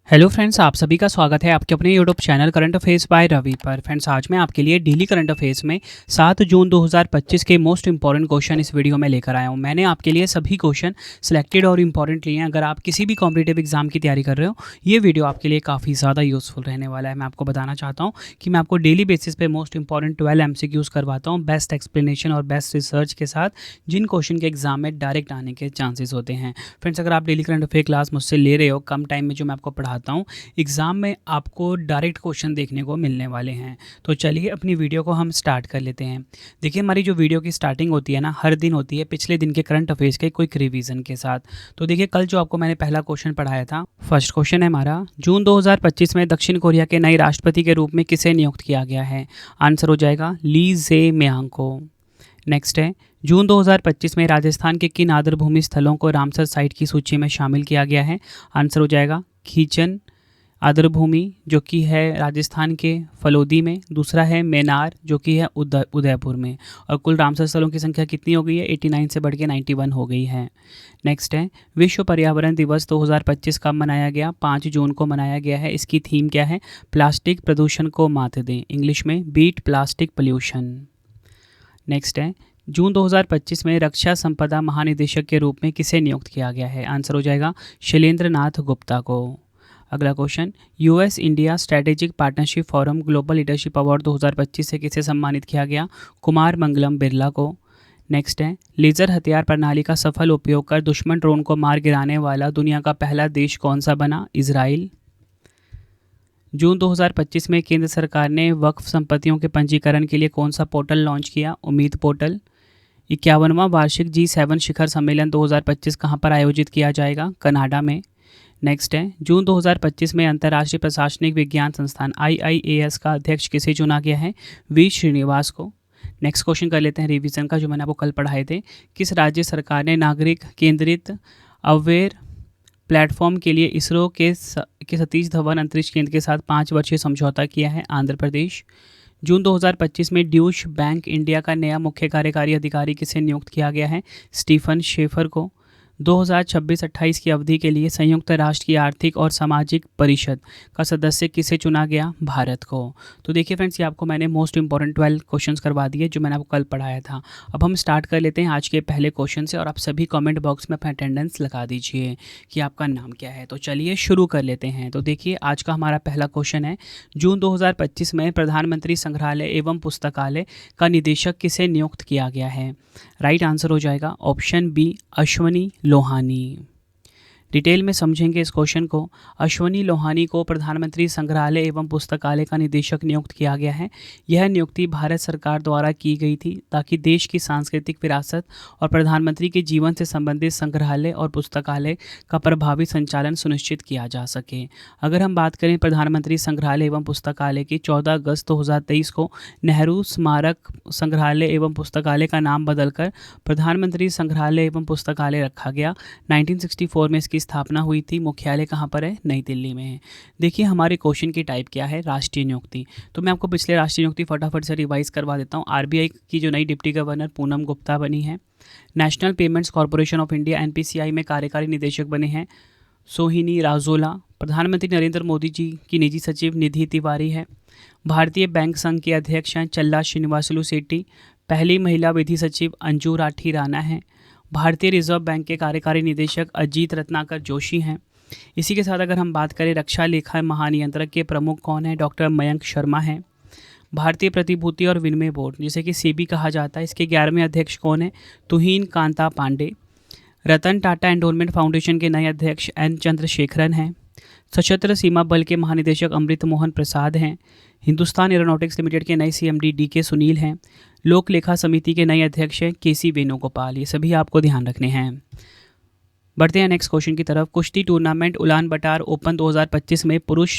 Hello friends, आप सभी का स्वागत है आपके अपने YouTube channel current affairs by Ravi पर। फ्रेंड्स, आज मैं आपके लिए डेली करंट अफेयर्स में 7 जून 2025 के मोस्ट इंपॉर्टेंट क्वेश्चन इस वीडियो में लेकर आया हूं। मैंने आपके लिए सभी क्वेश्चन सिलेक्टेड और इंपॉर्टेंट लिए हैं। अगर आप किसी भी कॉम्पिटिटिव एग्जाम की तैयारी कर रहे हो, ये वीडियो आपके लिए काफ़ी ज़्यादा यूजफुल रहने वाला है। मैं आपको बताना चाहता हूँ कि मैं आपको डेली बेसिस पे मोस्ट इंपॉर्टेंट 12 MCQs करवाता हूँ, बेस्ट एक्सप्लेनेशन और बेस्ट रिसर्च के साथ, जिन क्वेश्चन के एग्जाम में डायरेक्ट आने के चांसेस होते हैं। फ्रेंड्स, अगर आप डेली करंट अफेयर क्लास मुझसे ले रहे हो, कम टाइम में जो मैं आपको पढ़ाता हूँ, एग्ज़ाम में आपको डायरेक्ट क्वेश्चन देखने को मिलने वाले हैं। तो चलिए अपनी वीडियो को हम स्टार्ट कर लेते हैं। देखिए, हमारी जो वीडियो की स्टार्टिंग होती है ना, हर दिन होती है पिछले दिन के करंट अफेयर्स के क्विक रिवीजन के साथ। तो देखिए, कल जो आपको मैंने पहला क्वेश्चन पढ़ाया था, फर्स्ट क्वेश्चन है हमारा, जून 2025 में दक्षिण कोरिया के नए राष्ट्रपति के रूप में किसे नियुक्त किया गया है? आंसर हो जाएगा ली जे मियांग को। नेक्स्ट है, जून 2025 में राजस्थान के किन आर्द्रभूमि स्थलों को रामसर साइट की सूची में शामिल किया गया है? आंसर हो जाएगा खीचन आर्द्रभूमि, जो कि है राजस्थान के फलोदी में। दूसरा है मेनार, जो कि है उदयपुर में। और कुल रामसर स्थलों की संख्या कितनी हो गई है? 89 से बढ़ के 91 हो गई है। नेक्स्ट है, विश्व पर्यावरण दिवस 2025 कब मनाया गया? 5 जून को मनाया गया है। इसकी थीम क्या है? प्लास्टिक प्रदूषण को मात दें, इंग्लिश में बीट प्लास्टिक पोल्यूशन। नेक्स्ट है, जून 2025 में रक्षा संपदा महानिदेशक के रूप में किसे नियुक्त किया गया है? आंसर हो जाएगा शैलेंद्र नाथ गुप्ता को। अगला question, US India strategic partnership forum global leadership award 2025 से किसे सम्मानित किया गया? कुमार मंगलम बिरला को। नेक्स्ट है, लेजर हथियार प्रणाली का सफल उपयोग कर दुश्मन ड्रोन को मार गिराने वाला दुनिया का पहला देश कौन सा बना? इजराइल। जून 2025 में केंद्र सरकार ने वक्फ संपत्तियों के पंजीकरण के लिए कौन सा पोर्टल लॉन्च किया? उम्मीद पोर्टल। 51वां वार्षिक G7 शिखर सम्मेलन 2025 कहाँ पर आयोजित किया जाएगा? कनाडा में। नेक्स्ट है, जून 2025 में अंतर्राष्ट्रीय प्रशासनिक विज्ञान संस्थान IIAS का अध्यक्ष किसे चुना गया है? वी श्रीनिवास को। नेक्स्ट क्वेश्चन कर लेते हैं रिवीजन का, जो मैंने आपको कल पढ़ाए थे। किस राज्य सरकार ने नागरिक केंद्रित अवेयर प्लेटफॉर्म के लिए इसरो के सतीश धवन अंतरिक्ष केंद्र के साथ 5 वर्षीय समझौता किया है? आंध्र प्रदेश। जून 2025 में ड्यूश बैंक इंडिया का नया मुख्य कार्यकारी अधिकारी किसे नियुक्त किया गया है? स्टीफन शेफर को। 2026-28 की अवधि के लिए संयुक्त राष्ट्र की आर्थिक और सामाजिक परिषद का सदस्य किसे चुना गया? भारत को। तो देखिए फ्रेंड्स, ये आपको मैंने मोस्ट इंपॉर्टेंट 12 क्वेश्चंस करवा दिए, जो मैंने आपको कल पढ़ाया था। अब हम स्टार्ट कर लेते हैं आज के पहले क्वेश्चन से, और आप सभी कमेंट बॉक्स में अपना अटेंडेंस लगा दीजिए कि आपका नाम क्या है। तो चलिए शुरू कर लेते हैं। तो देखिए, आज का हमारा पहला क्वेश्चन है, जून 2025 में प्रधानमंत्री संग्रहालय एवं पुस्तकालय का निदेशक किसे नियुक्त किया गया है? राइट आंसर हो जाएगा option B, Ashwani Lohani. Detail में समझेंगे इस क्वेश्चन को। अश्वनी लोहानी को प्रधानमंत्री संग्रहालय एवं पुस्तकालय का निदेशक नियुक्त किया गया है। यह नियुक्ति भारत सरकार द्वारा की गई थी ताकि देश की सांस्कृतिक विरासत और प्रधानमंत्री के जीवन से संबंधित संग्रहालय और पुस्तकालय का प्रभावी संचालन सुनिश्चित किया जा सके। अगर हम बात करें प्रधानमंत्री संग्रहालय एवं पुस्तकालय की, 14 अगस्त 2023 को नेहरू स्मारक संग्रहालय एवं पुस्तकालय का नाम बदलकर प्रधानमंत्री संग्रहालय एवं पुस्तकालय रखा गया। 1964 में इसकी स्थापना हुई थी। मुख्यालय कहाँ पर है? नई दिल्ली में है। देखिए, हमारे क्वेश्चन की टाइप क्या है? राष्ट्रीय नियुक्ति। तो मैं आपको पिछले राष्ट्रीय नियुक्ति फटाफट से रिवाइज करवा देता हूँ। RBI की जो नई डिप्टी गवर्नर पूनम गुप्ता बनी है। National payments corporation of India NPCI में कार्यकारी निदेशक बने हैं सोहिनी राजोला। प्रधानमंत्री नरेंद्र मोदी जी की निजी सचिव निधि तिवारी है। भारतीय बैंक संघ के अध्यक्ष हैं चल्ला श्रीनिवासलू सेट्टी। पहली महिला विधि सचिव अंजू राठी राणा हैं। भारतीय रिजर्व बैंक के कार्यकारी निदेशक अजीत रत्नाकर जोशी हैं। इसी के साथ अगर हम बात करें रक्षा लेखा महानियंत्रक के प्रमुख कौन है? डॉक्टर मयंक शर्मा हैं। भारतीय प्रतिभूति और विनिमय बोर्ड, जिसे कि SEBI कहा जाता है, इसके 11वें अध्यक्ष कौन है? तुहीन कांता पांडे। रतन टाटा एंडोनमेंट फाउंडेशन के नए अध्यक्ष N चंद्रशेखरन हैं। सशस्त्र सीमा बल के महानिदेशक अमृत मोहन प्रसाद हैं। हिंदुस्तान एरोनॉटिक्स लिमिटेड के नए CMD DK सुनील हैं। लोक लेखा समिति के नए अध्यक्ष हैं KC वेणुगोपाल। ये सभी आपको ध्यान रखने हैं। बढ़ते हैं नेक्स्ट क्वेश्चन की तरफ। कुश्ती टूर्नामेंट उलान बटार ओपन 2025 में पुरुष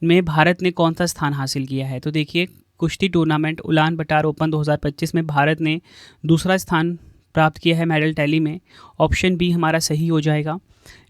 में भारत ने कौन सा स्थान हासिल किया है? तो देखिए, कुश्ती टूर्नामेंट उलान बटार ओपन 2025 में भारत ने दूसरा स्थान प्राप्त किया है मेडल टैली में। ऑप्शन बी हमारा सही हो जाएगा।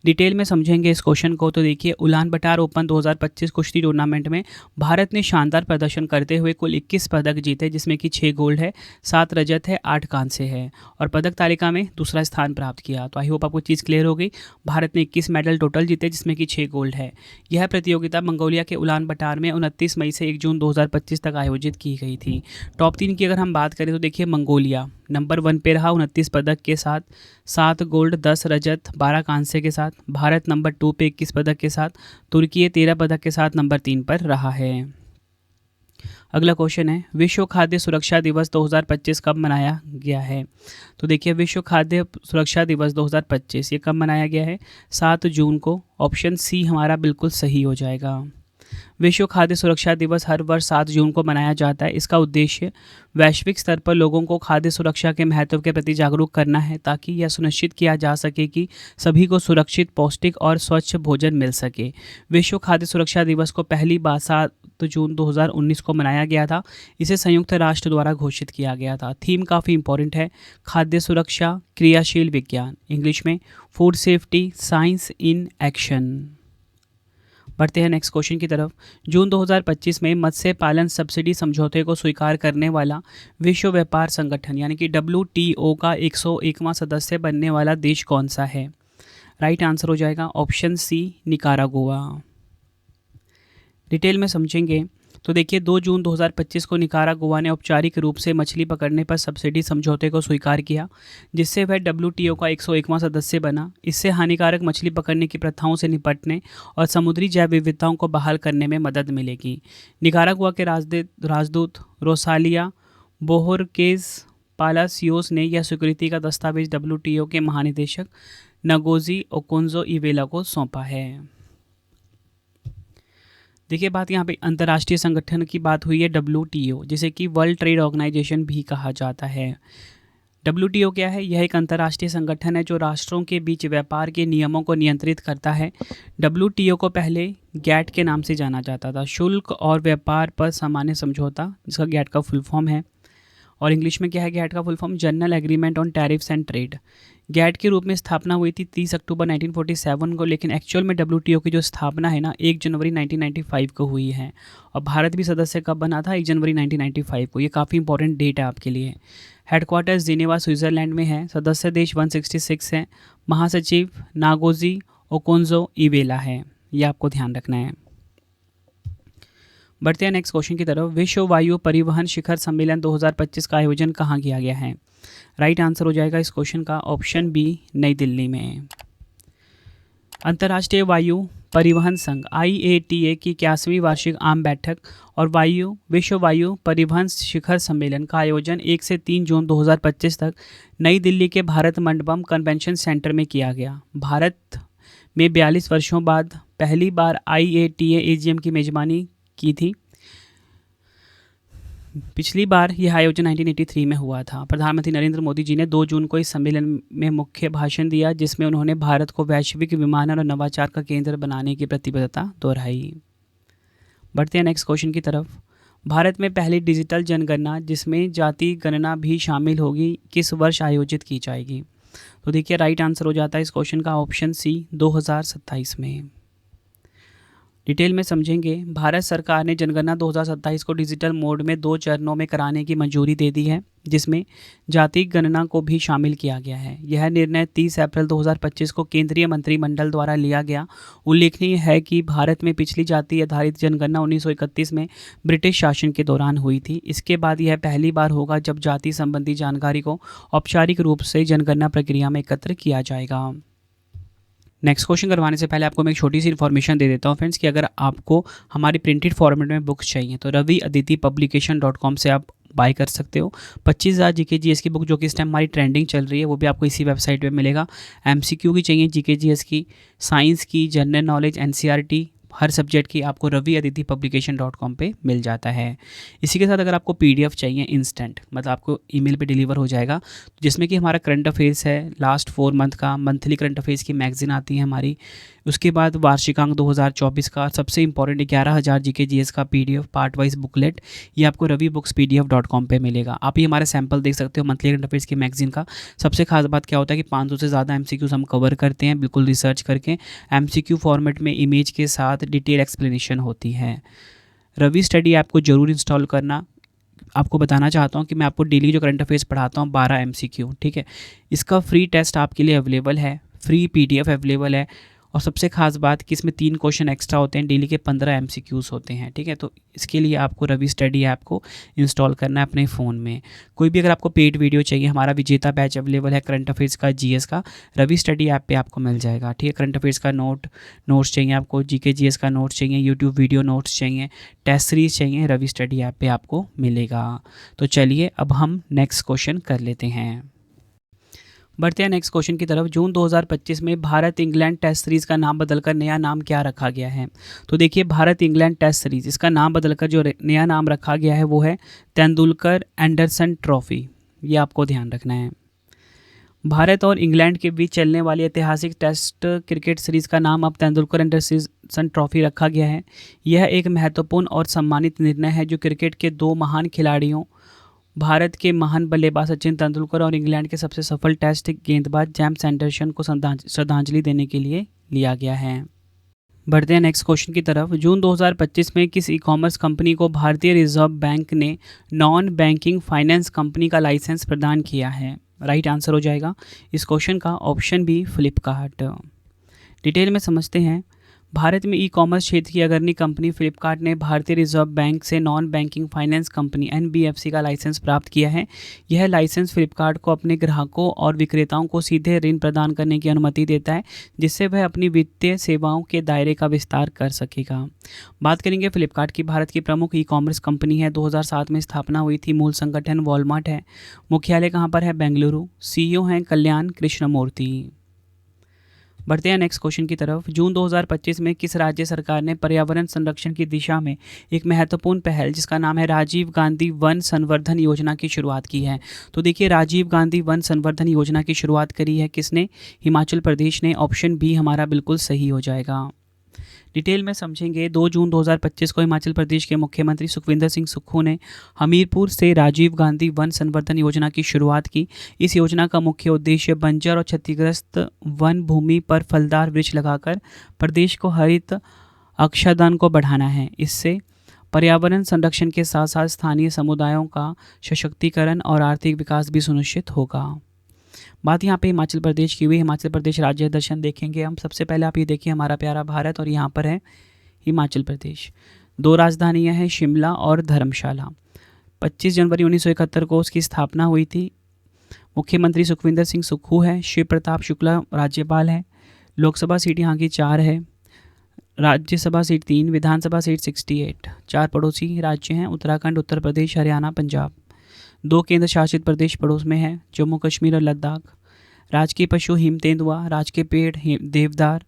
डिटेल में समझेंगे इस क्वेश्चन को। तो देखिए, उलान बटार ओपन 2025 कुश्ती टूर्नामेंट में भारत ने शानदार प्रदर्शन करते हुए कुल 21 पदक जीते, जिसमें कि 6 गोल्ड है, 7 रजत है, 8 कांस्य है और पदक तालिका में दूसरा स्थान प्राप्त किया। तो आई होप आपको चीज़ क्लियर हो गई। भारत ने 21 मेडल टोटल जीते, जिसमें कि 6 गोल्ड है। यह प्रतियोगिता मंगोलिया के उलान बटार में 29 मई से 1 जून 2025 तक आयोजित की गई थी। टॉप 3 की अगर हम बात करें तो देखिए, मंगोलिया नंबर 1 पे रहा 29 पदक के साथ, 7 गोल्ड, 10 रजत, 12 कांस्य के साथ। भारत नंबर 2 पे 21 पदक के साथ। तुर्की 13 पदक के साथ नंबर 3 पर रहा है। अगला क्वेश्चन है, विश्व खाद्य सुरक्षा दिवस 2025 कब मनाया गया है? तो देखिए, विश्व खाद्य सुरक्षा दिवस 2025 ये कब मनाया गया है? 7 जून को। ऑप्शन सी हमारा बिल्कुल सही हो जाएगा। विश्व खाद्य सुरक्षा दिवस हर वर्ष 7 जून को मनाया जाता है। इसका उद्देश्य वैश्विक स्तर पर लोगों को खाद्य सुरक्षा के महत्व के प्रति जागरूक करना है, ताकि यह सुनिश्चित किया जा सके कि सभी को सुरक्षित, पौष्टिक और स्वच्छ भोजन मिल सके। विश्व खाद्य सुरक्षा दिवस को पहली बार 7 जून 2019 को मनाया गया था। इसे संयुक्त राष्ट्र द्वारा घोषित किया गया था। थीम काफ़ी इंपॉर्टेंट है, खाद्य सुरक्षा, क्रियाशील विज्ञान, इंग्लिश में food safety science in action. बढ़ते हैं नेक्स्ट क्वेश्चन की तरफ। जून 2025 में मत्स्य पालन सब्सिडी समझौते को स्वीकार करने वाला विश्व व्यापार संगठन यानी कि WTO का 101वां सदस्य बनने वाला देश कौन सा है? राइट आंसर हो जाएगा ऑप्शन सी, निकारागुआ। डिटेल में समझेंगे तो देखिए, 2 जून 2025 को निकारागुआ ने औपचारिक रूप से मछली पकड़ने पर सब्सिडी समझौते को स्वीकार किया, जिससे वह WTO का 101वां सदस्य बना। इससे हानिकारक मछली पकड़ने की प्रथाओं से निपटने और समुद्री जैव विविधताओं को बहाल करने में मदद मिलेगी। निकारागुआ के राजदूत रोसालिया बोहोरकेज पालासियोस ने यह स्वीकृति का दस्तावेज WTO के महानिदेशक नगोजी ओकोंजो-इवेला को सौंपा है। देखिए, बात यहाँ पे अंतर्राष्ट्रीय संगठन की बात हुई है, WTO, जिसे कि वर्ल्ड ट्रेड ऑर्गेनाइजेशन भी कहा जाता है। WTO क्या है? यह एक अंतर्राष्ट्रीय संगठन है जो राष्ट्रों के बीच व्यापार के नियमों को नियंत्रित करता है। WTO को पहले गैट के नाम से जाना जाता था, शुल्क और व्यापार पर सामान्य समझौता, जिसका गैट का फुल फॉर्म है। और इंग्लिश में क्या है गैट का full form? General agreement on tariffs and trade. GATT के रूप में स्थापना हुई थी 30 अक्टूबर 1947 को, लेकिन एक्चुअल में WTO की जो स्थापना है ना 1 जनवरी 1995 को हुई है। और भारत भी सदस्य कब बना था? 1 जनवरी 1995 को। ये काफ़ी इंपॉर्टेंट डेट है आपके लिए। हेडक्वार्टर्स जिनेवा स्विट्ज़रलैंड में है। सदस्य देश 166 हैं। महासचिव नागोजी ओकोंजो-इवेला है। ये आपको ध्यान रखना है। बढ़ते हैं नेक्स्ट क्वेश्चन की तरफ। विश्व वायु परिवहन शिखर सम्मेलन 2025 का आयोजन कहाँ किया गया है? राइट आंसर हो जाएगा इस क्वेश्चन का ऑप्शन बी, नई दिल्ली में। अंतर्राष्ट्रीय वायु परिवहन संघ IATA की 81वीं वार्षिक आम बैठक और विश्व वायु परिवहन शिखर सम्मेलन का आयोजन 1 से 3 जून 2025 तक नई दिल्ली के भारत मंडपम कन्वेंशन सेंटर में किया गया। भारत में 42 वर्षों बाद पहली बार IATA AGM की मेजबानी की थी। पिछली बार यह आयोजन 1983 में हुआ था। प्रधानमंत्री नरेंद्र मोदी जी ने 2 जून को इस सम्मेलन में मुख्य भाषण दिया, जिसमें उन्होंने भारत को वैश्विक विमानन और नवाचार का केंद्र बनाने की प्रतिबद्धता दोहराई। बढ़ते हैं नेक्स्ट क्वेश्चन की तरफ। भारत में पहली डिजिटल जनगणना, जिसमें जाति गणना भी शामिल होगी, किस वर्ष आयोजित की जाएगी? तो देखिए, राइट आंसर हो जाता है इस क्वेश्चन का ऑप्शन सी, 2027 में। डिटेल में समझेंगे। भारत सरकार ने जनगणना 2027 को डिजिटल मोड में 2 चरणों में कराने की मंजूरी दे दी है, जिसमें जाति गणना को भी शामिल किया गया है। यह निर्णय 30 अप्रैल 2025 को केंद्रीय मंत्रिमंडल द्वारा लिया गया। उल्लेखनीय है कि भारत में पिछली जाति आधारित जनगणना 1931 में ब्रिटिश शासन के दौरान हुई थी। इसके बाद यह पहली बार होगा जब जाति संबंधी जानकारी को औपचारिक रूप से जनगणना प्रक्रिया में एकत्र किया जाएगा। नेक्स्ट क्वेश्चन करवाने से पहले आपको मैं एक छोटी सी इन्फॉर्मेशन दे देता हूँ फ्रेंड्स, कि अगर आपको हमारी प्रिंटेड फॉर्मेट में बुक्स चाहिए तो raviaditipublication.com से आप बाय कर सकते हो। 25,000 GK/GS की बुक, जो कि इस टाइम हमारी ट्रेंडिंग चल रही है, वो भी आपको इसी वेबसाइट पे मिलेगा। MCQ की चाहिए, GK/GS की, साइंस की, जनरल नॉलेज, NCERT, हर सब्जेक्ट की आपको raviaditipublication.com पे मिल जाता है। इसी के साथ अगर आपको PDF चाहिए इंस्टेंट, मतलब आपको ईमेल पे डिलीवर हो जाएगा, जिसमें कि हमारा करंट अफेयर्स है लास्ट 4 मंथ का, मंथली करंट अफेयर्स की मैगजीन आती है हमारी, उसके बाद वार्षिकांक 2024 का सबसे इंपॉर्टेंट 11,000 जीके जीएस का पीडीएफ पार्ट वाइज बुकलेट, ये आपको ravibookspdf.com पे मिलेगा। आप ये हमारे सैंपल देख सकते हो मंथली करंट अफेयर्स की मैगजीन का। सबसे खास बात क्या होता है कि 500 से ज़्यादा एमसीक्यूज हम कवर करते हैं, बिल्कुल रिसर्च करके। एमसीक्यू फॉर्मेट में इमेज के साथ डिटेल एक्सप्लेनेशन होती है। रवि स्टडी ऐप को जरूर इंस्टॉल करना। आपको बताना चाहता हूँ कि मैं आपको डेली जो करंट अफेयर्स पढ़ाता हूँ 12 एमसीक्यू, ठीक है। इसका फ्री टेस्ट आपके लिए अवेलेबल है, फ्री पीडीएफ अवेलेबल है, और सबसे खास बात कि इसमें 3 क्वेश्चन एक्स्ट्रा होते हैं, डेली के 15 एमसीक्यूज़ होते हैं, ठीक है। तो इसके लिए आपको रवि स्टडी ऐप को इंस्टॉल करना है अपने फ़ोन में। कोई भी अगर आपको पेड वीडियो चाहिए, हमारा विजेता बैच अवेलेबल है करंट अफेयर्स का, जीएस का, रवि स्टडी ऐप पे आपको मिल जाएगा, ठीक है। करंट अफेयर्स का नोट्स चाहिए आपको, जीके जीएस का नोट्स चाहिए, यूट्यूब वीडियो नोट्स चाहिए, टेस्ट सीरीज चाहिए, रवि स्टडी ऐप पे आपको मिलेगा। तो चलिए अब हम नेक्स्ट क्वेश्चन कर लेते हैं। बढ़ते हैं नेक्स्ट क्वेश्चन की तरफ। जून 2025 में भारत इंग्लैंड टेस्ट सीरीज़ का नाम बदलकर नया नाम क्या रखा गया है? तो देखिए, भारत इंग्लैंड टेस्ट सीरीज़, इसका नाम बदलकर जो नया नाम रखा गया है वो है तेंदुलकर एंडरसन ट्रॉफी। ये आपको ध्यान रखना है। भारत और इंग्लैंड के बीच चलने वाली ऐतिहासिक टेस्ट क्रिकेट सीरीज़ का नाम अब तेंदुलकर एंडरसन ट्रॉफी रखा गया है। यह एक महत्वपूर्ण और सम्मानित निर्णय है जो क्रिकेट के 2 महान खिलाड़ियों, भारत के महान बल्लेबाज सचिन तेंदुलकर और इंग्लैंड के सबसे सफल टेस्ट गेंदबाज जेम्स एंडरसन को श्रद्धांजलि देने के लिए लिया गया है। बढ़ते हैं नेक्स्ट क्वेश्चन की तरफ। जून 2025 में किस ई कॉमर्स कंपनी को भारतीय रिजर्व बैंक ने नॉन बैंकिंग फाइनेंस कंपनी का लाइसेंस प्रदान किया है? राइट आंसर हो जाएगा इस क्वेश्चन का ऑप्शन बी, फ्लिपकार्ट। डिटेल में समझते हैं। भारत में ई कॉमर्स क्षेत्र की अग्रणी कंपनी फ्लिपकार्ट ने भारतीय रिजर्व बैंक से non banking finance company NBFC का लाइसेंस प्राप्त किया है। यह लाइसेंस फ्लिपकार्ट को अपने ग्राहकों और विक्रेताओं को सीधे ऋण प्रदान करने की अनुमति देता है, जिससे वह अपनी वित्तीय सेवाओं के दायरे का विस्तार कर सकेगा। बात करेंगे फ्लिपकार्ट की। भारत की प्रमुख ई कॉमर्स कंपनी है, 2007 में स्थापना हुई थी। मूल संगठन वॉलमार्ट है। मुख्यालय कहाँ पर है? बेंगलुरु। सीईओ हैं कल्याण कृष्णमूर्ति। बढ़ते हैं नेक्स्ट क्वेश्चन की तरफ। जून 2025 में किस राज्य सरकार ने पर्यावरण संरक्षण की दिशा में एक महत्वपूर्ण पहल, जिसका नाम है राजीव गांधी वन संवर्धन योजना, की शुरुआत की है? तो देखिए, राजीव गांधी वन संवर्धन योजना की शुरुआत करी है किसने? हिमाचल प्रदेश ने। ऑप्शन बी हमारा बिल्कुल सही हो जाएगा। डिटेल में समझेंगे। 2 जून 2025 को हिमाचल प्रदेश के मुख्यमंत्री सुखविंदर सिंह सुक्खू ने हमीरपुर से राजीव गांधी वन संवर्धन योजना की शुरुआत की। इस योजना का मुख्य उद्देश्य बंजर और क्षतिग्रस्त वन भूमि पर फलदार वृक्ष लगाकर प्रदेश को हरित आच्छादन को बढ़ाना है। इससे पर्यावरण संरक्षण के साथ साथ स्थानीय समुदायों का सशक्तिकरण और आर्थिक विकास भी सुनिश्चित होगा। बात यहाँ पे हिमाचल प्रदेश की हुई। हिमाचल प्रदेश राज्य दर्शन देखेंगे हम। सबसे पहले आप ये देखिए, हमारा प्यारा भारत, और यहाँ पर है हिमाचल प्रदेश। 2 राजधानियाँ हैं, शिमला और धर्मशाला। 25 जनवरी 1971 को उसकी स्थापना हुई थी। मुख्यमंत्री सुखविंदर सिंह सुक्खू है। शिव प्रताप शुक्ला राज्यपाल है। लोकसभा सीट यहाँ की 4 है, राज्यसभा सीट 3, विधानसभा सीट 68। 4 पड़ोसी राज्य हैं, उत्तराखंड, उत्तर प्रदेश, हरियाणा, पंजाब। 2 केंद्र शासित प्रदेश पड़ोस में है, जम्मू कश्मीर और लद्दाख। राजकीय पशु हिम तेंदुआ, राजकीय पेड़ देवदार,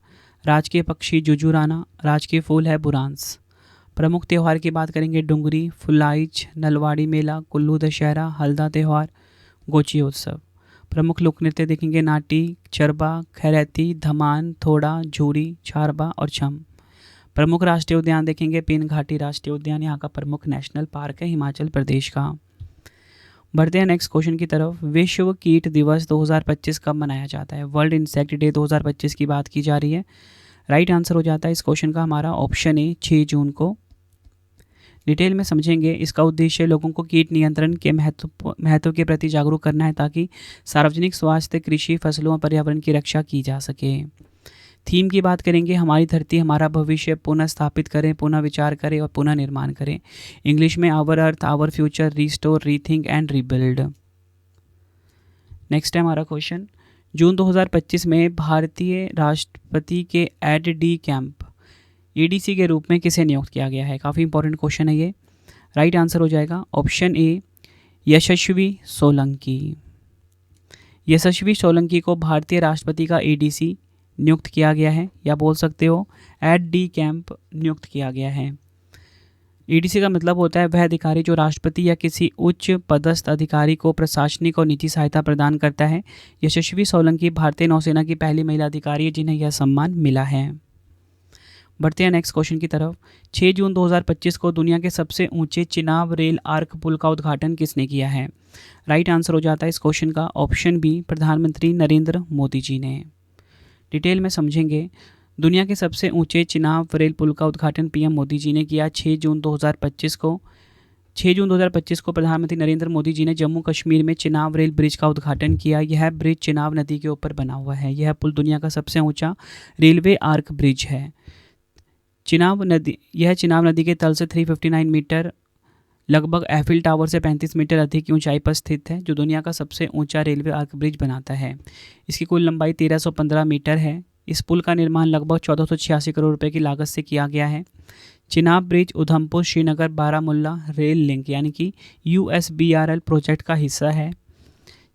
राजकीय पक्षी जुजुराना, राजकीय फूल है बुरांस। प्रमुख त्यौहार की बात करेंगे, डुंगरी, फुलाइच, नलवाड़ी मेला, कुल्लू दशहरा, हल्दा त्यौहार, गोची उत्सव। प्रमुख लोक नृत्य देखेंगे, नाटी, चरबा, खैरैती, धमान, थोड़ा, झूरी, छारबा और छम। प्रमुख राष्ट्रीय उद्यान देखेंगे, पेन घाटी राष्ट्रीय उद्यान यहाँ का प्रमुख नेशनल पार्क है हिमाचल प्रदेश का। बढ़ते हैं नेक्स्ट क्वेश्चन की तरफ। विश्व कीट दिवस 2025 कब मनाया जाता है? वर्ल्ड इंसेक्ट डे 2025 की बात की जा रही है। राइट आंसर हो जाता है इस क्वेश्चन का हमारा ऑप्शन ए, 6 जून को। डिटेल में समझेंगे। इसका उद्देश्य लोगों को कीट नियंत्रण के महत्व के प्रति जागरूक करना है, ताकि सार्वजनिक स्वास्थ्य, कृषि, फसलों और पर्यावरण की रक्षा की जा सके। थीम की बात करेंगे, हमारी धरती हमारा भविष्य, पुनः स्थापित करें, पुनः विचार करें और पुनः निर्माण करें। इंग्लिश में our earth, our future, restore, rethink and rebuild. Next है हमारा क्वेश्चन। जून 2025 में भारतीय राष्ट्रपति के एड डी कैंप एडीसी के रूप में किसे नियुक्त किया गया है? काफ़ी इंपॉर्टेंट क्वेश्चन है ये। राइट आंसर हो जाएगा ऑप्शन ए, यशस्वी सोलंकी। यशस्वी सोलंकी को भारतीय राष्ट्रपति का एडीसी नियुक्त किया गया है, या बोल सकते हो एड डी कैंप नियुक्त किया गया है। एडीसी का मतलब होता है वह अधिकारी जो राष्ट्रपति या किसी उच्च पदस्थ अधिकारी को प्रशासनिक और निजी सहायता प्रदान करता है। यशस्वी सोलंकी भारतीय नौसेना की पहली महिला अधिकारी है जिन्हें यह सम्मान मिला है। बढ़ते हैं नेक्स्ट क्वेश्चन की तरफ। 6 जून 2025 को दुनिया के सबसे ऊंचे चिनाब रेल आर्क पुल का उद्घाटन किसने किया है? राइट आंसर हो जाता है इस क्वेश्चन का ऑप्शन बी, प्रधानमंत्री नरेंद्र मोदी जी ने। डिटेल में समझेंगे। दुनिया के सबसे ऊंचे चिनाब रेल पुल का उद्घाटन पीएम मोदी जी ने किया 6 जून 2025 को। 6 जून 2025 को प्रधानमंत्री नरेंद्र मोदी जी ने जम्मू कश्मीर में चिनाब रेल ब्रिज का उद्घाटन किया। यह ब्रिज चिनाब नदी के ऊपर बना हुआ है। यह पुल दुनिया का सबसे ऊंचा रेलवे आर्क ब्रिज है। यह चिनाब नदी के तल से 359 मीटर लगभग एफिल टावर से 35 मीटर अधिक की ऊंचाई पर स्थित है, जो दुनिया का सबसे ऊंचा रेलवे आर्क ब्रिज बनाता है। इसकी कुल लंबाई 1315 मीटर है। इस पुल का निर्माण लगभग 1486 करोड़ रुपए की लागत से किया गया है। Chenab bridge Udhampur Srinagar Baramulla rail link यानी कि USBRL प्रोजेक्ट का हिस्सा है।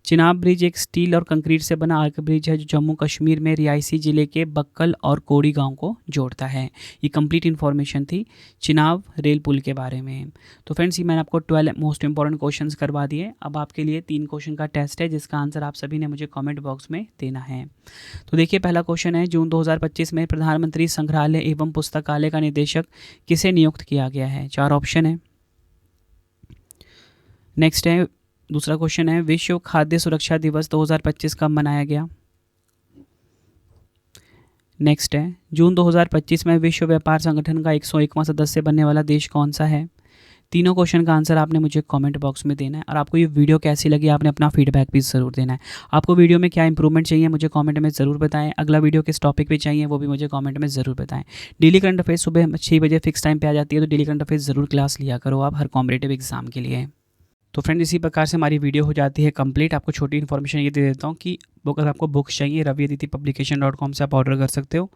चिनाब ब्रिज एक स्टील और कंक्रीट से बना आर्क ब्रिज है, जो जम्मू कश्मीर में रियासी जिले के बक्कल और कोड़ी गांव को जोड़ता है। ये कंप्लीट इन्फॉर्मेशन थी चिनाब रेल पुल के बारे में। तो फ्रेंड्स, ये मैंने आपको 12 मोस्ट इंपॉर्टेंट क्वेश्चंस करवा दिए। अब आपके लिए 3 क्वेश्चन का टेस्ट है, जिसका आंसर आप सभी ने मुझे कमेंट बॉक्स में देना है। तो देखिए, पहला क्वेश्चन है, जून 2025 में प्रधानमंत्री संग्रहालय एवं पुस्तकालय का निदेशक किसे नियुक्त किया गया है? 4 ऑप्शन है। नेक्स्ट है, दूसरा क्वेश्चन है, विश्व खाद्य सुरक्षा दिवस 2025 कब मनाया गया? नेक्स्ट है, जून 2025 में विश्व व्यापार संगठन का 101वां सदस्य बनने वाला देश कौन सा है? तीनों क्वेश्चन का आंसर आपने मुझे कमेंट बॉक्स में देना है। और आपको ये वीडियो कैसी लगी, आपने अपना फीडबैक भी ज़रूर देना है। आपको वीडियो में क्या इंप्रूवमेंट चाहिए, मुझे कमेंट में ज़रूर बताएं। अगला वीडियो किस टॉपिक पे चाहिए, वो भी मुझे कमेंट में ज़रूर बताएं। डेली करंट अफेयर्स सुबह 6 बजे फिक्स टाइम पे आ जाती है, तो डेली करंट अफेयर्स ज़रूर क्लास लिया करो आप हर कॉम्पिटिटिव एग्जाम के लिए। तो फ्रेंड, इसी प्रकार से हमारी वीडियो हो जाती है कंप्लीट। आपको छोटी इन्फॉर्मेशन ये दे देता हूँ कि अगर आपको बुक्स चाहिए raviaditipublication.com से आप ऑर्डर कर सकते हो।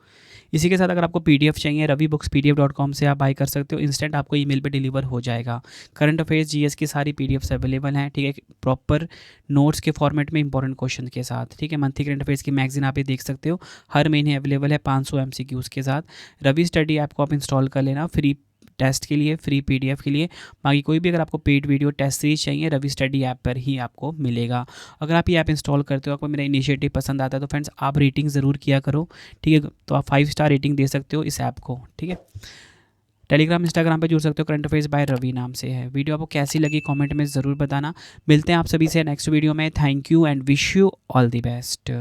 इसी के साथ अगर आपको PDF चाहिए ravibookspdf.com से आप बाय कर सकते हो। इंस्टेंट आपको ईमेल पे डिलीवर हो जाएगा। करंट अफेयर्स GS की सारी PDFs अवेलेबल हैं, ठीक है, प्रॉपर नोट्स के फॉर्मेट में इंपॉर्टेंट क्वेश्चन के साथ, ठीक है। मंथली करंट अफेयर्स की मैगजीन आप ये देख सकते हो, हर महीने अवेलेबल है 500 MCQs के साथ। रवि स्टडी ऐप को आप इंस्टॉल कर लेना फ्री टेस्ट के लिए, फ्री PDF के लिए। बाकी कोई भी अगर आपको पेड वीडियो टेस्ट सीरीज चाहिए, रवि स्टडी ऐप पर ही आपको मिलेगा। अगर आप ये ऐप इंस्टॉल करते हो, आपको मेरा इनिशिएटिव पसंद आता है, तो फ्रेंड्स आप रेटिंग ज़रूर किया करो, ठीक है। तो आप 5 स्टार रेटिंग दे सकते हो इस ऐप को, ठीक है। टेलीग्राम इंस्टाग्राम पे जुड़ सकते हो, करंट अफेयर्स बाय रवि नाम से है। वीडियो आपको कैसी लगी कमेंट में ज़रूर बताना। मिलते हैं आप सभी से नेक्स्ट वीडियो में। Thank you and wish you all the best.